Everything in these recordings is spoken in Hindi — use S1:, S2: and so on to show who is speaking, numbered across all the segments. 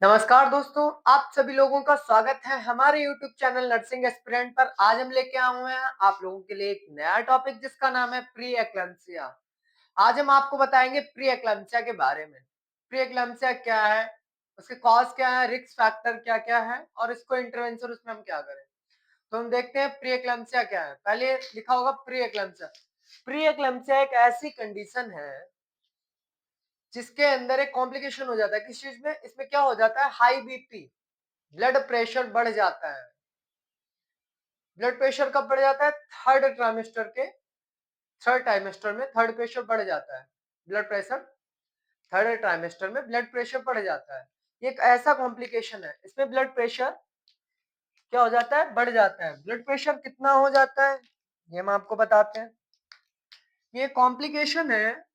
S1: नमस्कार दोस्तों, आप सभी लोगों का स्वागत है हमारे YouTube चैनल नर्सिंग एस्पिरेंट पर। आज हम लेके आए हुए हैं आप लोगों के लिए एक नया टॉपिक जिसका नाम है प्री एक्लैम्सिया। आज हम आपको बताएंगे प्री एक्लैम्सिया के बारे में। प्री एक्लैम्सिया क्या है, उसके कॉज क्या है, रिस्क फैक्टर क्या-क्या है और इसको इंटरवेंशन उसमें हम क्या करें। तो हम देखते हैं प्री एक्लैम्सिया क्या है। पहले लिखा होगा प्री एक्लैम्सिया। प्री एक्लैम्सिया एक ऐसी कंडीशन है जिसके अंदर एक कॉम्प्लिकेशन हो जाता है। किस चीज में? इसमें क्या हो जाता है, हाई बीपी, ब्लड प्रेशर बढ़ जाता है। ब्लड प्रेशर कब बढ़ जाता है? थर्ड ट्राइमेस्टर में थर्ड प्रेशर बढ़ जाता है। ब्लड प्रेशर थर्ड ट्राइमेस्टर में ब्लड प्रेशर बढ़ जाता है। ये एक ऐसा कॉम्प्लिकेशन है, इसमें ब्लड प्रेशर क्या हो जाता है? बढ़ जाता है। ब्लड प्रेशर कितना हो जाता है ये हम आपको बताते हैं। ये कॉम्प्लिकेशन है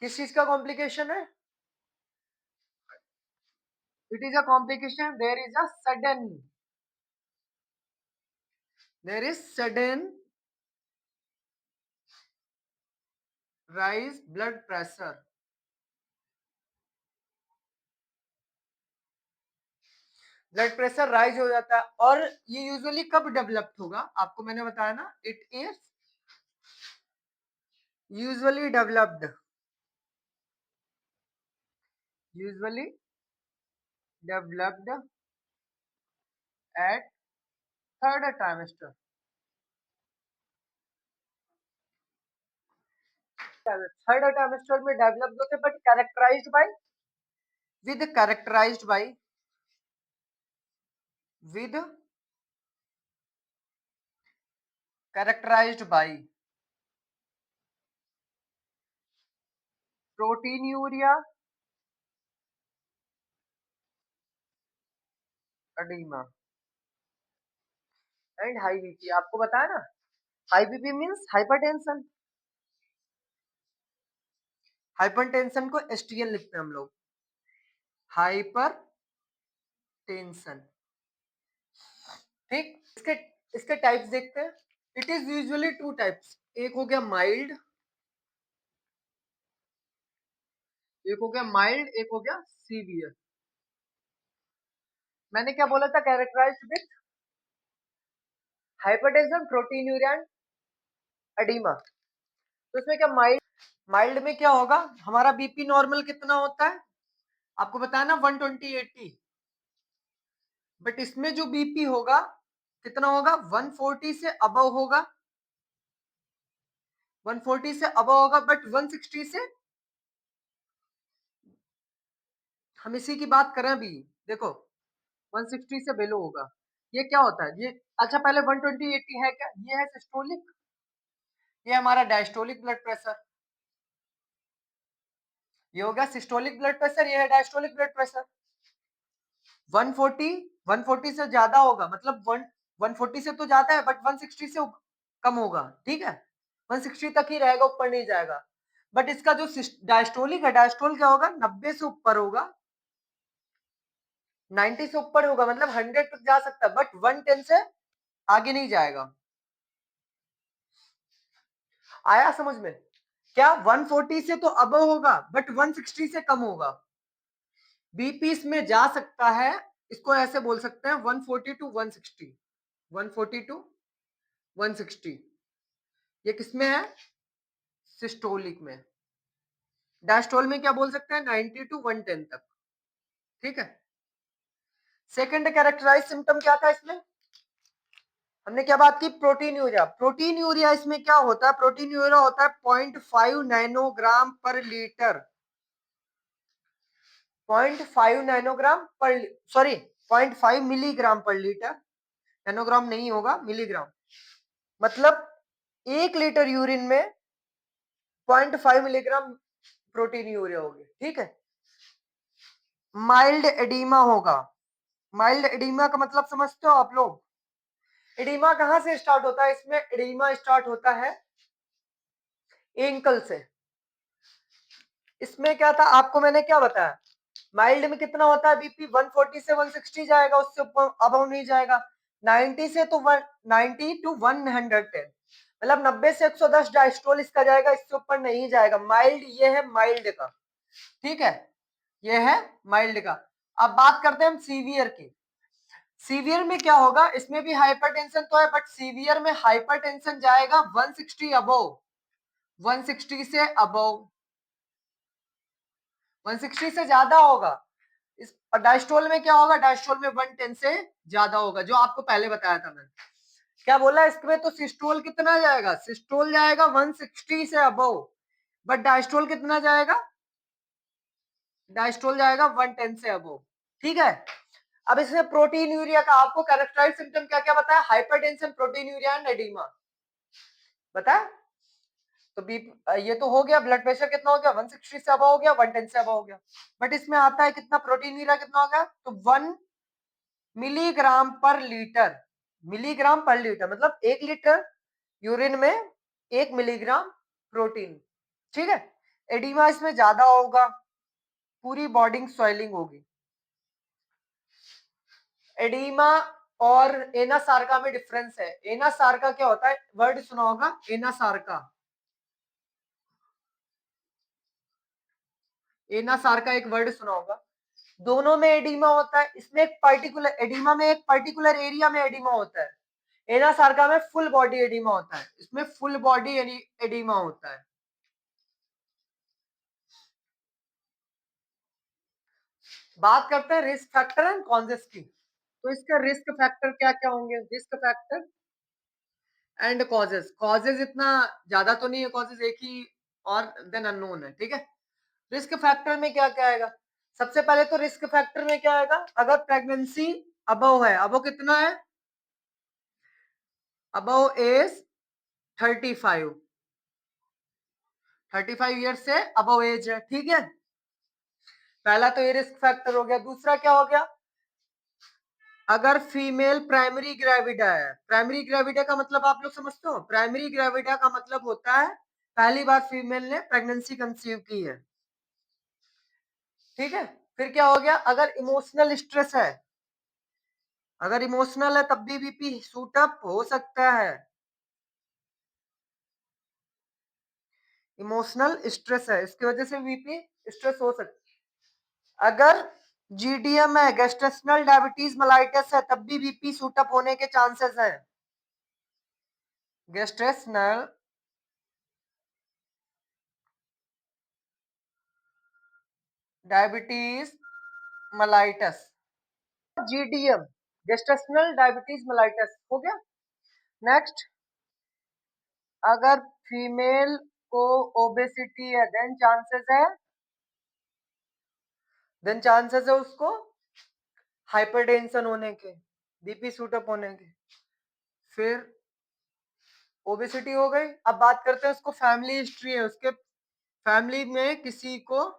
S1: किस चीज का कॉम्प्लिकेशन है? It is a complication, there is sudden rise blood pressure. Blood pressure rise हो जाता है। और ये यूजुअली कब डेवलप होगा? आपको मैंने बताया ना, it is usually developed usually developed at third trimester. Third trimester में डेवलप्ड होते, but with characterised by with characterised by proteinuria, oedema and high BP. आपको बताया ना, high BP means hypertension. Hypertension को एसटीएल लिखते हैं हम लोग, हाइपर टेंशन। ठीक, इसके इसके टाइप्स देखते हैं। It is usually two types, एक हो गया माइल्ड, एक हो गया सीवियर। मैंने क्या बोला था? Characterised with hypertension, proteinuria, oedema. तो इसमें क्या, माइल्ड माइल्ड में क्या होगा? हमारा बीपी नॉर्मल कितना होता है आपको बताया ना, 120/80। बट इसमें जो बीपी होगा कितना होगा? 140 से अबव होगा, 140 से अबव होगा। बट 160 से, हम इसी की बात करें अभी, देखो 160 से बिलो होगा। ये क्या होता है ये? अच्छा, पहले 120/80 है क्या? ये है सिस्टोलिक, ये हमारा डायस्टोलिक ब्लड प्रेशर। ये हो गया सिस्टोलिक ब्लड प्रेशर, ये है डायस्टोलिक ब्लड प्रेशर। 140 140 से ज्यादा होगा, मतलब 140 से तो ज्यादा है, बट 160 से कम होगा। ठीक है, 160 तक ही रहेगा, ऊपर नहीं जाएगा। बट इसका जो डायस्टोलिक है, डायस्टोल क्या होगा? 90 से ऊपर होगा, 90 से ऊपर होगा, मतलब 100 तक जा सकता है, बट 110 से आगे नहीं जाएगा। आया समझ में? क्या 140 से तो अबव होगा, बट 160 से कम होगा। बीपी में जा सकता है, इसको ऐसे बोल सकते हैं 140 टू 160, 140 टू 160। ये किसमें है? सिस्टोलिक में। डायस्टोल में क्या बोल सकते हैं? 90 टू 110 तक। ठीक है। सेकंड कैरेक्टराइज सिम्टम क्या था इसमें? हमने क्या बात की? Protein urea. प्रोटीन यूरिया इसमें क्या होता है? प्रोटीन यूरिया होता है 0.5 नैनोग्राम पर लीटर, 0.5 नैनोग्राम पर, सॉरी 0.5 मिलीग्राम पर लीटर। नैनोग्राम नहीं होगा, मिलीग्राम। मतलब 1 लीटर यूरिन में 0.5 मिलीग्राम प्रोटीन यूरिया होगी। ठीक है। माइल्ड एडिमा होगा। माइल्ड एडिमा का मतलब समझते हो आप लोग? एडिमा कहां से स्टार्ट होता है? इसमें एडिमा स्टार्ट होता है एंकल से। इसमें क्या था आपको मैंने क्या बताया? माइल्ड में कितना होता है बीपी? 140 से 160 जाएगा, उससे ऊपर अबव नहीं जाएगा। 90 से तो 90 टू 110, मतलब 90 से 110 डायस्ट्रोल इसका जाएगा, इससे ऊपर नहीं जाएगा। माइल्ड, ये है माइल्ड का, ठीक है, ये है माइल्ड का। अब बात करते हैं हम सीवियर की। सीवियर में क्या होगा, इसमें भी हाइपरटेंशन तो है, बट सीवियर में हाइपरटेंशन जाएगा 160 अबव, 160 से अबव, 160 से ज्यादा होगा। इस डायस्ट्रोल में क्या होगा, डायस्ट्रोल में 110 से ज्यादा होगा, जो आपको पहले बताया था मैंने। क्या बोला इसमें, तो सिस्टोल कितना जाएगा, सिस्टोल जाएगा 160 से अबव, बट डायस्ट्रोल कितना जाएगा, डायस्ट्रोल जाएगा 110 से अबव, ठीक है। अब इसमें प्रोटीन यूरिया का आपको कैरेक्टराइज सिम्टम क्या क्या बताया, hypertension, protein urea and oedema बताया। तो बी, ये तो हो गया, ब्लड प्रेशर कितना हो गया, 160 से अबव हो गया, 110 से अबव हो गया। बट इसमें आता है कितना, प्रोटीन यूरिया कितना हो गया, तो 1 मिलीग्राम पर लीटर, मिलीग्राम पर लीटर मतलब 1 लीटर यूरिन में 1 मिलीग्राम प्रोटीन, ठीक है। एडिमा इसमें ज्यादा होगा, पूरी बॉडी स्वेलिंग होगी। एडिमा और एनासार्का में डिफरेंस है। एनासार्का क्या होता है, वर्ड सुना होगा एनासार्का, एनासार्का एक वर्ड सुना होगा। दोनों में एडिमा होता है, इसमें एक पर्टिकुलर एडिमा में एक पर्टिकुलर एरिया में एडिमा होता है, एनासार्का में फुल बॉडी एडिमा होता है, इसमें फुल बॉडी एडिमा होता है। बात करते हैं रिस्क फैक्टर एंड कॉजेस की। तो इसका रिस्क फैक्टर क्या क्या होंगे, risk factor and causes. Causes इतना ज्यादा तो नहीं है, कॉजेस एक ही और देन अननोन है, ठीक है। रिस्क फैक्टर में क्या क्या आएगा, सबसे पहले तो रिस्क फैक्टर में क्या आएगा, अगर प्रेगनेंसी अबव है, अबव कितना है, अबव एज 35, 35 ईयर्स से अबव एज है, ठीक है। पहला तो ये रिस्क फैक्टर हो गया। दूसरा क्या हो गया, अगर फीमेल प्राइमरी ग्रेविडा है, प्राइमरी ग्रेविडा का मतलब आप लोग समझते हो, प्राइमरी ग्रेविडा का मतलब होता है पहली बार फीमेल ने प्रेगनेंसी कंसीव की है, ठीक है। फिर क्या हो गया, अगर इमोशनल स्ट्रेस है, अगर इमोशनल है तब भी बीपी शूटअप हो सकता है, इमोशनल स्ट्रेस है इसकी वजह से बीपी स्ट्रेस हो सकता है। अगर जीडीएम है, गेस्टेशनल डायबिटीज मेलाइटस है, तब भी बीपी शूटअप होने के चांसेस है। Gestational diabetes mellitus, GDM gestational diabetes mellitus हो गया। नेक्स्ट, अगर फीमेल को ओबेसिटी है, देन चांसेस है उसको हाइपरटेंशन होने के, बीपी शूटअप होने के। फिर ओबेसिटी हो गई। अब बात करते हैं उसको फैमिली हिस्ट्री है, उसके फैमिली में किसी को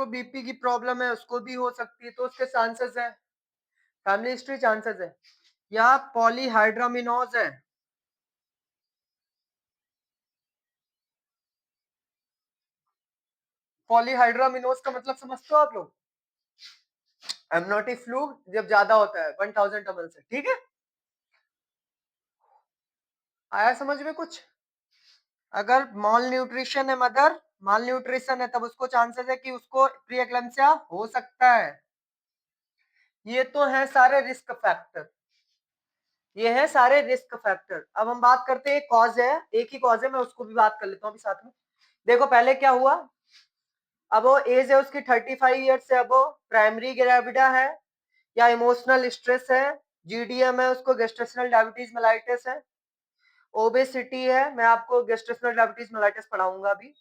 S1: बीपी की प्रॉब्लम है, उसको भी हो सकती है, तो उसके चांसेस है, फैमिली हिस्ट्री चांसेस है। या पॉलीहाइड्रामिनोज है, पॉलीहाइड्रामिनोज का मतलब समझते हो आप लोग, एमनोटिक फ्लूइड जब ज्यादा होता है 1000 ml से, ठीक है। आया समझ में कुछ। अगर मॉल न्यूट्रिशन है, मदर माल न्यूट्रिशन है, तब उसको चांसेस है कि उसको प्री एक्लेम्पसिया हो सकता है। ये तो है सारे रिस्क फैक्टर, ये है सारे रिस्क फैक्टर। अब हम बात करते हैं कॉज है, एक ही कॉज है, मैं उसको भी बात कर लेता हूँ अभी साथ में। देखो पहले क्या हुआ, अब वो एज है उसकी 35 ईयर्स से, अब वो प्राइमरी ग्रेविडा है या इमोशनल स्ट्रेस है, जीडीएम है, उसको गेस्टेशनल डायबिटीज मेलाइटिस है, ओबेसिटी है, मैं आपको गेस्टेशनल डायबिटीज मेलाइटिस पढ़ाऊंगा अभी,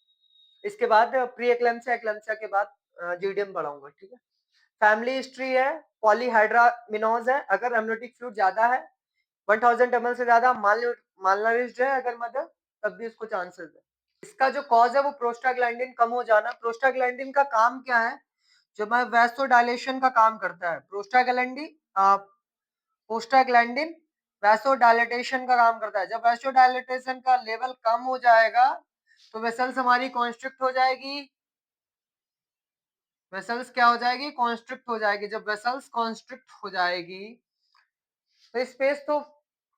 S1: इसके बाद प्री एक्लेम्पसिया, एक्लेम्पसिया के बाद जीडीएम पढ़ाऊंगा, ठीक है। फैमिली हिस्ट्री है, पॉलीहाइड्रामिनोज है, अगर एमनोटिक फ्लूइड ज्यादा है 1000 ml से ज्यादा, मालनरिश्ड है अगर मदर, तब भी उसको चांसेस है। इसका जो कॉज है वो प्रोस्टाग्लैंडिन कम हो जाना। प्रोस्टाग्लैंडिन का काम क्या है, जो मैं वैसोडायलेशन का काम करता है, प्रोस्टाग्लैंडिन वैसोडायलेटेशन का काम करता है। जब वैसोडायलेटेशन का लेवल कम हो जाएगा तो वेसल्स हमारी कॉन्स्ट्रिक्ट हो जाएगी, वेसल्स क्या हो जाएगी? कॉन्स्ट्रिक्ट हो जाएगी। जब वेसल्स कॉन्स्ट्रिक्ट हो जाएगी तो स्पेस तो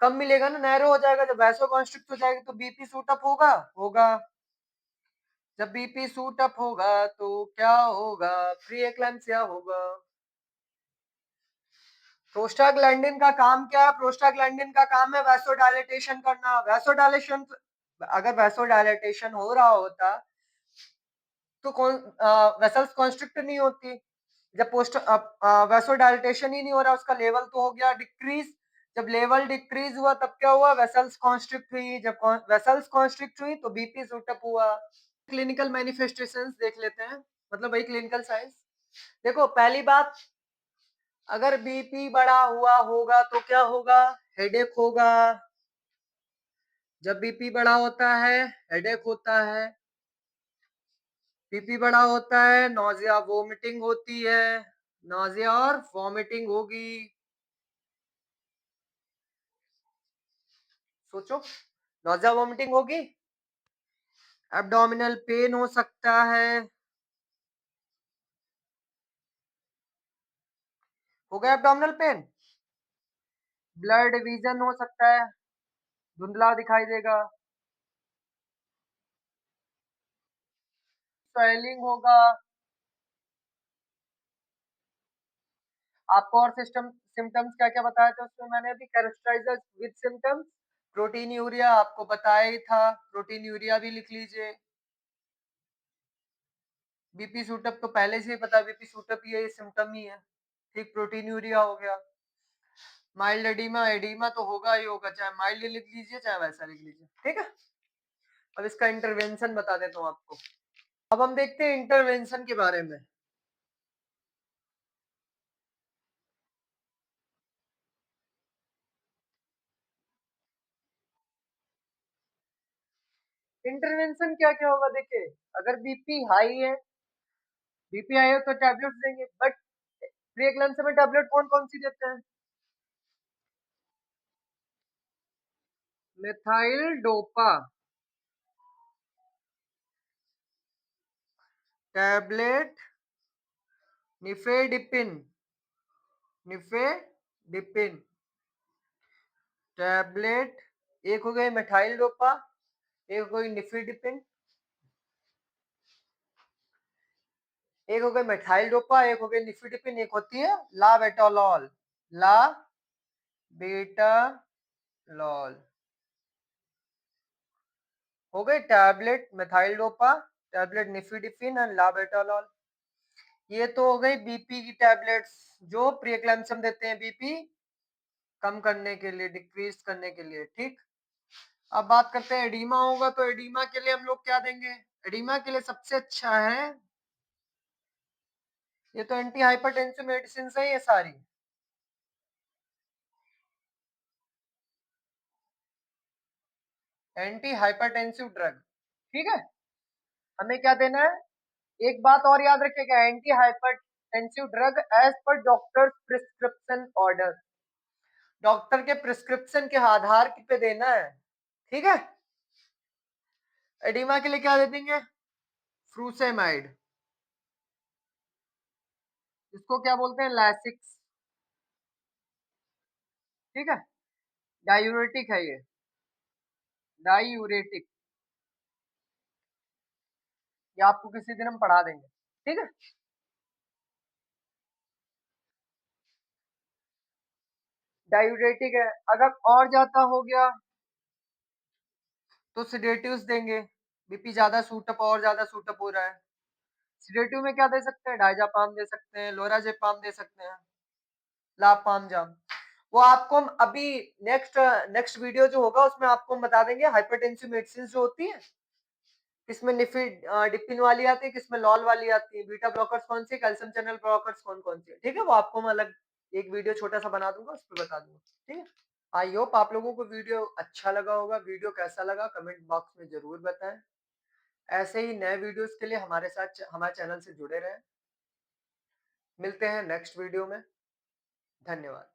S1: कम मिलेगा ना, नैरो हो जाएगा। जब वैसो कॉन्स्ट्रिक्ट हो जाएगी तो बीपी सूट अप होगा होगा। जब बीपी सूट अप होगा तो क्या होगा? प्री एक्लैम्सिया होगा। प्रोस्टाग्लैंडिन का काम क्या है? प्रोस्टाग्लैंडिन का काम है वैसोडायलेटेशन करना। वैसोडायलेशन, अगर वैसोडायलेटेशन हो रहा होता तो कौन वेसल्स कॉन्स्ट्रिक्ट नहीं होती। जब पोस्ट वैसोडायलेटेशन ही नहीं हो रहा, उसका लेवल तो हो गया डिक्रीज। जब लेवल डिक्रीज हुआ तब क्या हुआ? वेसल्स कॉन्स्ट्रिक्ट हुई। जब वेसल्स कॉन्स्ट्रिक्ट हुई तो बीपी सूटअप हुआ। क्लिनिकल मैनिफेस्टेशंस देख लेते हैं, मतलब वही क्लिनिकल साइंस। देखो पहली बात, अगर बीपी बढ़ा हुआ होगा तो क्या होगा? हेडेक होगा। जब बीपी बढ़ा होता है हेडेक होता है। बीपी बढ़ा होता है, नौजिया वोमिटिंग होती है। नौजिया और वोमिटिंग होगी। सोचो, नौजिया वोमिटिंग होगी। एब्डोमिनल पेन हो सकता है। हो गया एब्डोमिनल पेन। ब्लड विजन हो सकता है, धुंधला दिखाई देगा। स्वेलिंग होगा। आपको और सिस्टम सिम्टम्स क्या क्या बताए थे उसमें मैंने अभी? कैरेक्टराइजर्स विद सिम्टम्स, प्रोटीन यूरिया आपको बताया ही था, प्रोटीन यूरिया भी लिख लीजिए। बीपी सूटअप तो पहले से ही पता है, बीपी सूटअप ये सिम्टम ही है। ठीक, प्रोटीन यूरिया हो गया। माइल्ड एडीमा, एडीमा तो होगा ही होगा, चाहे माइल्ड लिख लीजिए चाहे वैसा लिख लीजिए, ठीक है। अब इसका इंटरवेंशन बता देता हूँ आपको। अब हम देखते हैं इंटरवेंशन के बारे में। इंटरवेंशन क्या क्या होगा? देखिए, अगर बीपी हाई है तो टैबलेट्स देंगे, बट प्री एक्लेम्सिया में टैबलेट कौन कौन सी देते हैं? Methyl dopa tablet, nifedipine, nifedipine tablet. एक हो गई मिथाइल डोपा, एक हो गई निफेडिपिन, एक हो गई मिथाइल डोपा, एक हो गई निफेडिपिन, एक होती है लाबेटालॉल। ला बेटालॉल हो गई tablet methyldopa, tablet nifedipine and labetalol. ये तो हो गई बीपी की टैबलेट्स जो प्री एक्लेम्पसिया में देते हैं, बीपी कम करने के लिए, डिक्रीज करने के लिए, ठीक। अब बात करते हैं एडीमा होगा तो एडीमा के लिए हम लोग क्या देंगे? एडीमा के लिए सबसे अच्छा है, ये तो एंटी हाइपरटेंसिव मेडिसिन है ये सारी। एंटी हाइपरटेंसिव ड्रग, ठीक है। हमें क्या देना है? एक बात और याद रखिएगा, anti hypertensive drug as per doctor prescription order, doctor के प्रिस्क्रिप्शन के आधार पे देना है, ठीक है। एडिमा के लिए क्या दे देंगे? फ्रूसेमाइड, इसको क्या बोलते हैं? लैसिक्स, ठीक है। डायूरेटिक है ये, डायूरेटिक, ये आपको किसी दिन हम पढ़ा देंगे, ठीक है। डायूरेटिक है। अगर और ज्यादा हो गया तो सिडेटिव्स देंगे। बीपी ज्यादा सूटअप, और ज्यादा सूटअप हो रहा है, सिडेटिव में क्या दे सकते हैं? डायजापाम दे सकते हैं, लोराजेपाम दे सकते हैं, लापाम जाम। वो आपको हम अभी नेक्स्ट नेक्स्ट वीडियो जो होगा उसमें आपको हम बता देंगे हाइपरटेंसिव मेडिसिन जो होती है, किसमें निफिड डिपिन वाली आती है, किसमें लॉल वाली आती है, बीटा ब्लॉकर्स कौन सी, कैल्शियम चैनल ब्लॉकर्स कौन कौन सी है, ठीक है। वो आपको मैं अलग एक वीडियो छोटा सा बना दूंगा, उस पर बता दूंगा, ठीक है। आई होप आप लोगों को वीडियो अच्छा लगा होगा। वीडियो कैसा लगा कमेंट बॉक्स में जरूर बताएं। ऐसे ही नए वीडियोस के लिए हमारे साथ हमारे चैनल से जुड़े रहें। मिलते हैं नेक्स्ट वीडियो में। धन्यवाद।